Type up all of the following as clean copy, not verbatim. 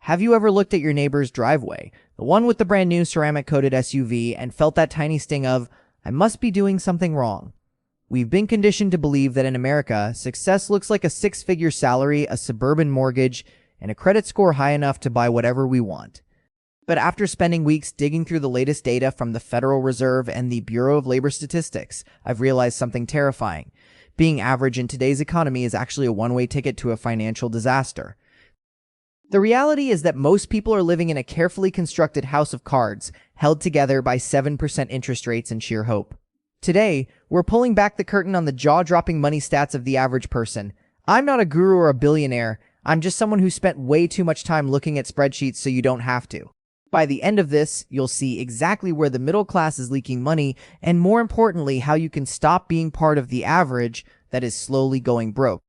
Have you ever looked at your neighbor's driveway, the one with the brand new ceramic-coated SUV, and felt that tiny sting of, I must be doing something wrong? We've been conditioned to believe that in America, success looks like a six-figure salary, a suburban mortgage, and a credit score high enough to buy whatever we want. But after spending weeks digging through the latest data from the Federal Reserve and the Bureau of Labor Statistics, I've realized something terrifying. Being average in today's economy is actually a one-way ticket to a financial disaster. The reality is that most people are living in a carefully constructed house of cards, held together by 7% interest rates and sheer hope. Today, we're pulling back the curtain on the jaw-dropping money stats of the average person. I'm not a guru or a billionaire. I'm just someone who spent way too much time looking at spreadsheets so you don't have to. By the end of this, you'll see exactly where the middle class is leaking money, and more importantly, how you can stop being part of the average that is slowly going broke.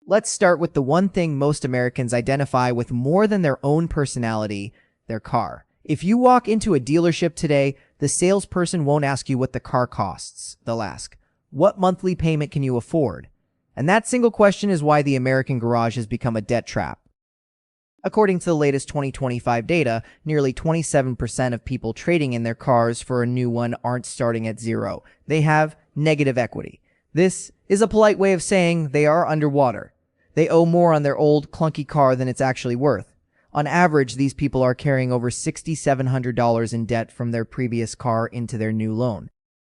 Let's start with the one thing most Americans identify with more than their own personality, their car. If you walk into a dealership today, the salesperson won't ask you what the car costs. They'll ask, what monthly payment can you afford? And that single question is why the American garage has become a debt trap. According to the latest 2025 data, nearly 27% of people trading in their cars for a new one aren't starting at zero. They have negative equity. This is a polite way of saying they are underwater. They owe more on their old, clunky car than it's actually worth. On average, these people are carrying over $6,700 in debt from their previous car into their new loan.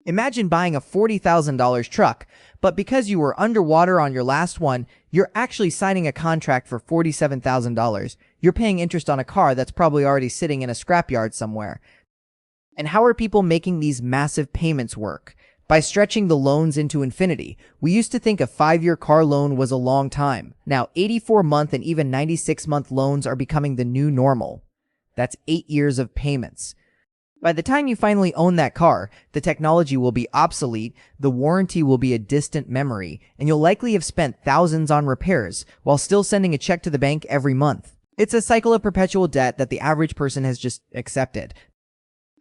Imagine buying a $40,000 truck, but because you were underwater on your last one, you're actually signing a contract for $47,000. You're paying interest on a car that's probably already sitting in a scrapyard somewhere. And how are people making these massive payments work? By stretching the loans into infinity. We used to think a 5-year car loan was a long time. Now, 84-month and even 96-month loans are becoming the new normal. That's 8 years of payments. By the time you finally own that car, the technology will be obsolete, the warranty will be a distant memory, and you'll likely have spent thousands on repairs while still sending a check to the bank every month. It's a cycle of perpetual debt that the average person has just accepted.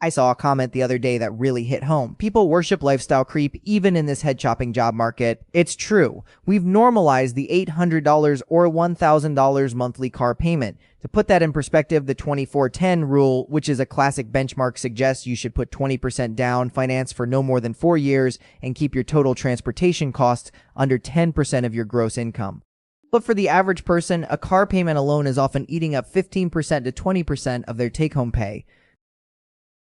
I saw a comment the other day that really hit home. People worship lifestyle creep even in this head-chopping job market. It's true. We've normalized the $800 or $1,000 monthly car payment. To put that in perspective, the 24-10 rule, which is a classic benchmark, suggests you should put 20% down, finance for no more than 4 years, and keep your total transportation costs under 10% of your gross income. But for the average person, a car payment alone is often eating up 15% to 20% of their take-home pay.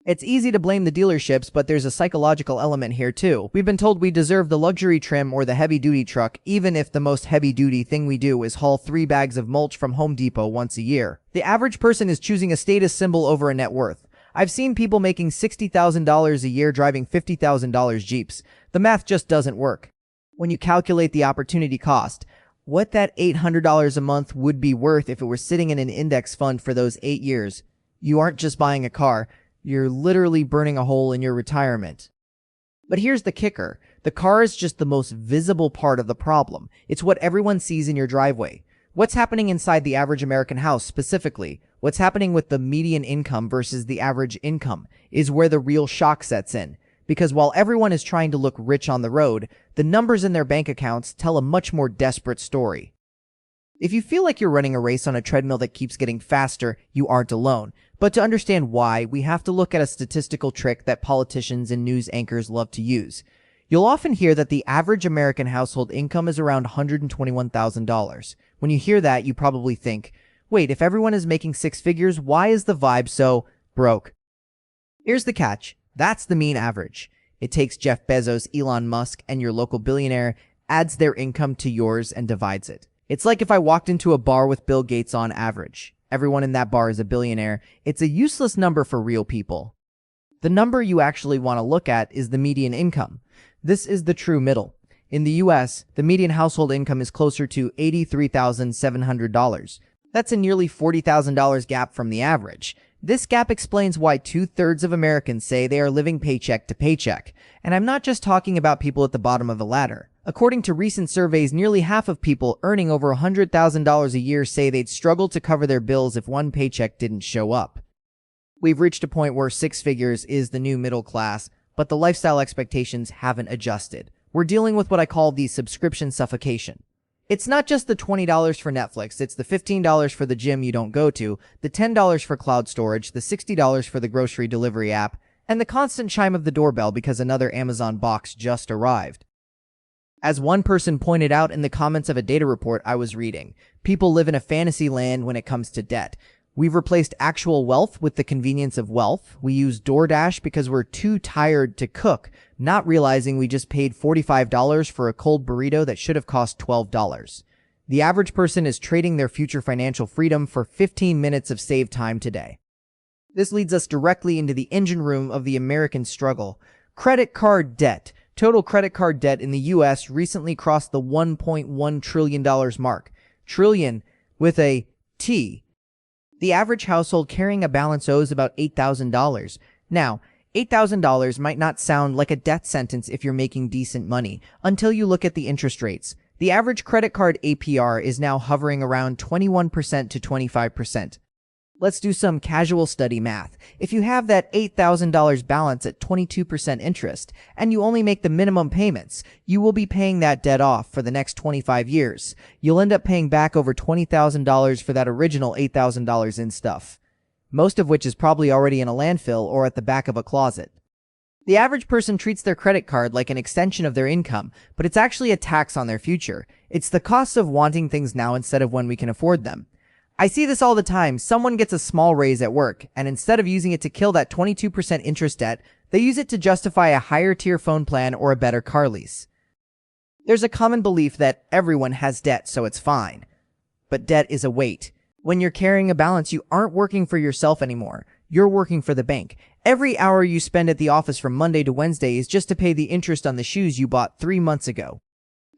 It's easy to blame the dealerships, but there's a psychological element here too. We've been told we deserve the luxury trim or the heavy-duty truck, even if the most heavy-duty thing we do is haul 3 bags of mulch from Home Depot once a year. The average person is choosing a status symbol over a net worth. I've seen people making $60,000 a year driving $50,000 Jeeps. The math just doesn't work. When you calculate the opportunity cost, what that $800 a month would be worth if it were sitting in an index fund for those 8 years, you aren't just buying a car. You're literally burning a hole in your retirement. But here's the kicker. The car is just the most visible part of the problem. It's what everyone sees in your driveway. What's happening inside the average American house specifically? What's happening with the median income versus the average income is where the real shock sets in. Because while everyone is trying to look rich on the road, the numbers in their bank accounts tell a much more desperate story. If you feel like you're running a race on a treadmill that keeps getting faster, you aren't alone. But to understand why, we have to look at a statistical trick that politicians and news anchors love to use. You'll often hear that the average American household income is around $121,000. When you hear that, you probably think, wait, if everyone is making 6 figures, why is the vibe so broke? Here's the catch. That's the mean average. It takes Jeff Bezos, Elon Musk, and your local billionaire, adds their income to yours, and divides it. It's like if I walked into a bar with Bill Gates on average. Everyone in that bar is a billionaire. It's a useless number for real people. The number you actually want to look at is the median income. This is the true middle. In the US, the median household income is closer to $83,700. That's a nearly $40,000 gap from the average. This gap explains why 2/3 of Americans say they are living paycheck to paycheck. And I'm not just talking about people at the bottom of the ladder. According to recent surveys, nearly half of people earning over $100,000 a year say they'd struggle to cover their bills if one paycheck didn't show up. We've reached a point where 6 figures is the new middle class, but the lifestyle expectations haven't adjusted. We're dealing with what I call the subscription suffocation. It's not just the $20 for Netflix, it's the $15 for the gym you don't go to, the $10 for cloud storage, the $60 for the grocery delivery app, and the constant chime of the doorbell because another Amazon box just arrived. As one person pointed out in the comments of a data report I was reading, people live in a fantasy land when it comes to debt. We've replaced actual wealth with the convenience of wealth. We use DoorDash because we're too tired to cook, not realizing we just paid $45 for a cold burrito that should have cost $12. The average person is trading their future financial freedom for 15 minutes of saved time today. This leads us directly into the engine room of the American struggle. Credit card debt. Total credit card debt in the U.S. recently crossed the $1.1 trillion mark. Trillion with a T. The average household carrying a balance owes about $8,000. Now, $8,000 might not sound like a death sentence if you're making decent money, until you look at the interest rates. The average credit card APR is now hovering around 21% to 25%. Let's do some casual study math. If you have that $8,000 balance at 22% interest, and you only make the minimum payments, you will be paying that debt off for the next 25 years. You'll end up paying back over $20,000 for that original $8,000 in stuff, most of which is probably already in a landfill or at the back of a closet. The average person treats their credit card like an extension of their income, but it's actually a tax on their future. It's the cost of wanting things now instead of when we can afford them. I see this all the time. Someone gets a small raise at work, and instead of using it to kill that 22% interest debt, they use it to justify a higher tier phone plan or a better car lease. There's a common belief that everyone has debt, so it's fine. But debt is a weight. When you're carrying a balance, you aren't working for yourself anymore. You're working for the bank. Every hour you spend at the office from Monday to Wednesday is just to pay the interest on the shoes you bought 3 months ago.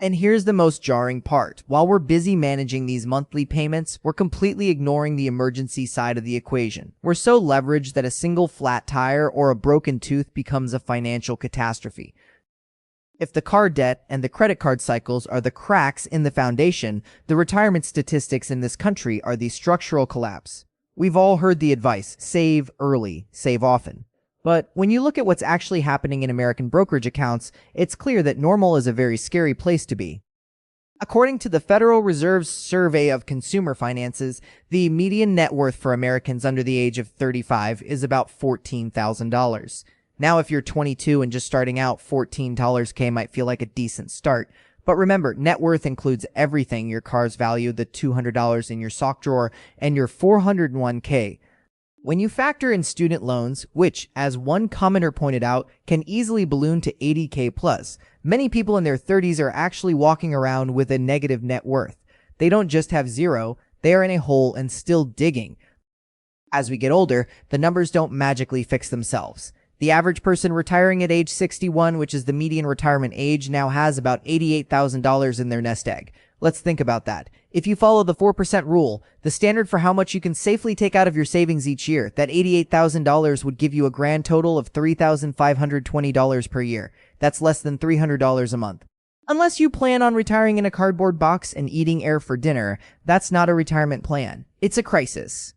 And here's the most jarring part. While we're busy managing these monthly payments, we're completely ignoring the emergency side of the equation. We're so leveraged that a single flat tire or a broken tooth becomes a financial catastrophe. If the car debt and the credit card cycles are the cracks in the foundation, the retirement statistics in this country are the structural collapse. We've all heard the advice, save early, save often. But when you look at what's actually happening in American brokerage accounts, it's clear that normal is a very scary place to be. According to the Federal Reserve's survey of consumer finances, the median net worth for Americans under the age of 35 is about $14,000. Now, if you're 22 and just starting out, $14K might feel like a decent start. But remember, net worth includes everything: your car's value, the $200 in your sock drawer, and your $401k. When you factor in student loans, which, as one commenter pointed out, can easily balloon to $80K plus, many people in their 30s are actually walking around with a negative net worth. They don't just have zero, they are in a hole and still digging. As we get older, the numbers don't magically fix themselves. The average person retiring at age 61, which is the median retirement age, now has about $88,000 in their nest egg. Let's think about that. If you follow the 4% rule, the standard for how much you can safely take out of your savings each year, that $88,000 would give you a grand total of $3,520 per year. That's less than $300 a month. Unless you plan on retiring in a cardboard box and eating air for dinner, that's not a retirement plan. It's a crisis.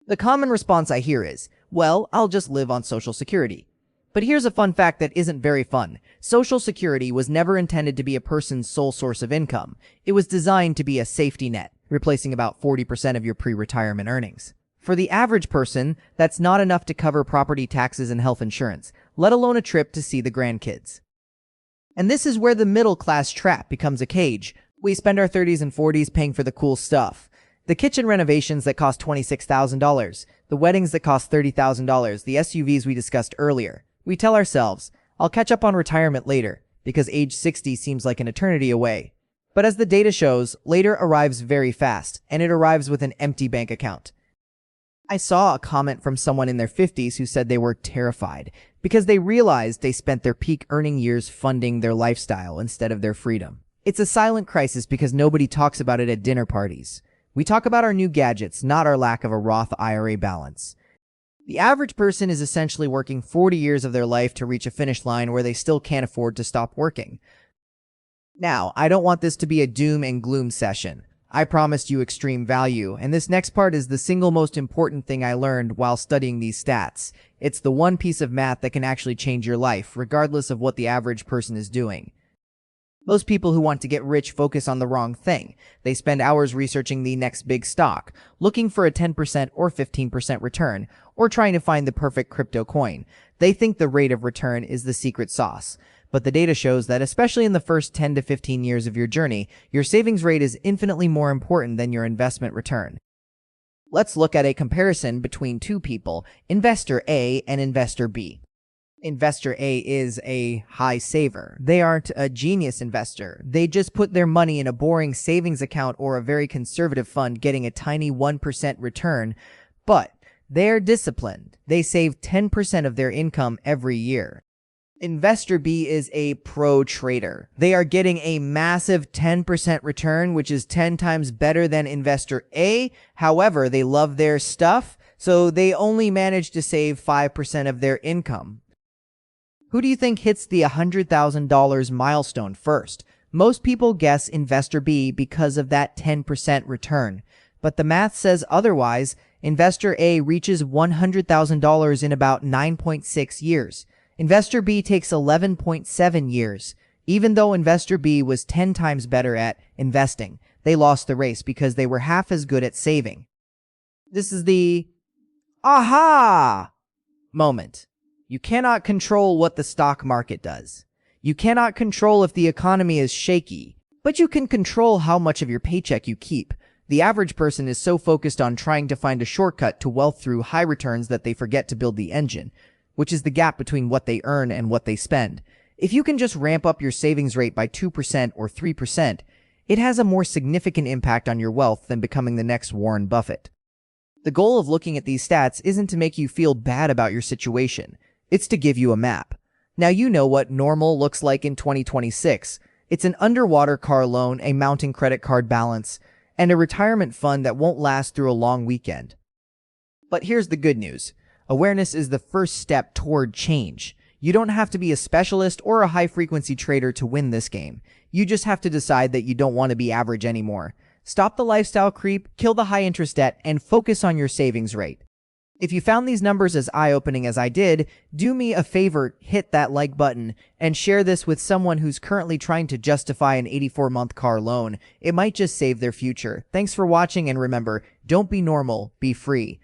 The common response I hear is, well, I'll just live on Social Security. But here's a fun fact that isn't very fun. Social Security was never intended to be a person's sole source of income. It was designed to be a safety net, replacing about 40% of your pre-retirement earnings. For the average person, that's not enough to cover property taxes and health insurance, let alone a trip to see the grandkids. And this is where the middle-class trap becomes a cage. We spend our 30s and 40s paying for the cool stuff. The kitchen renovations that cost $26,000, the weddings that cost $30,000, the SUVs we discussed earlier. We tell ourselves, I'll catch up on retirement later, because age 60 seems like an eternity away. But as the data shows, later arrives very fast, and it arrives with an empty bank account. I saw a comment from someone in their 50s who said they were terrified, because they realized they spent their peak earning years funding their lifestyle instead of their freedom. It's a silent crisis because nobody talks about it at dinner parties. We talk about our new gadgets, not our lack of a Roth IRA balance. The average person is essentially working 40 years of their life to reach a finish line where they still can't afford to stop working. Now, I don't want this to be a doom and gloom session. I promised you extreme value, and this next part is the single most important thing I learned while studying these stats. It's the one piece of math that can actually change your life, regardless of what the average person is doing. Most people who want to get rich focus on the wrong thing. They spend hours researching the next big stock, looking for a 10% or 15% return, or trying to find the perfect crypto coin. They think the rate of return is the secret sauce. But the data shows that especially in the first 10 to 15 years of your journey, your savings rate is infinitely more important than your investment return. Let's look at a comparison between two people, Investor A and Investor B. Investor A is a high saver. They aren't a genius investor. They just put their money in a boring savings account or a very conservative fund getting a tiny 1% return, but they're disciplined. They save 10% of their income every year. Investor B is a pro trader. They are getting a massive 10% return, which is 10 times better than Investor A. However, they love their stuff, so they only manage to save 5% of their income. Who do you think hits the $100,000 milestone first? Most people guess Investor B because of that 10% return. But the math says otherwise. Investor A reaches $100,000 in about 9.6 years. Investor B takes 11.7 years. Even though Investor B was 10 times better at investing, they lost the race because they were half as good at saving. This is the aha moment. You cannot control what the stock market does. You cannot control if the economy is shaky, but you can control how much of your paycheck you keep. The average person is so focused on trying to find a shortcut to wealth through high returns that they forget to build the engine, which is the gap between what they earn and what they spend. If you can just ramp up your savings rate by 2% or 3%, it has a more significant impact on your wealth than becoming the next Warren Buffett. The goal of looking at these stats isn't to make you feel bad about your situation. It's to give you a map. Now you know what normal looks like in 2026. It's an underwater car loan, a mounting credit card balance, and a retirement fund that won't last through a long weekend. But here's the good news. Awareness is the first step toward change. You don't have to be a specialist or a high-frequency trader to win this game. You just have to decide that you don't want to be average anymore. Stop the lifestyle creep, kill the high-interest debt, and focus on your savings rate. If you found these numbers as eye-opening as I did, do me a favor, hit that like button, and share this with someone who's currently trying to justify an 84-month car loan. It might just save their future. Thanks for watching, and remember, don't be normal, be free.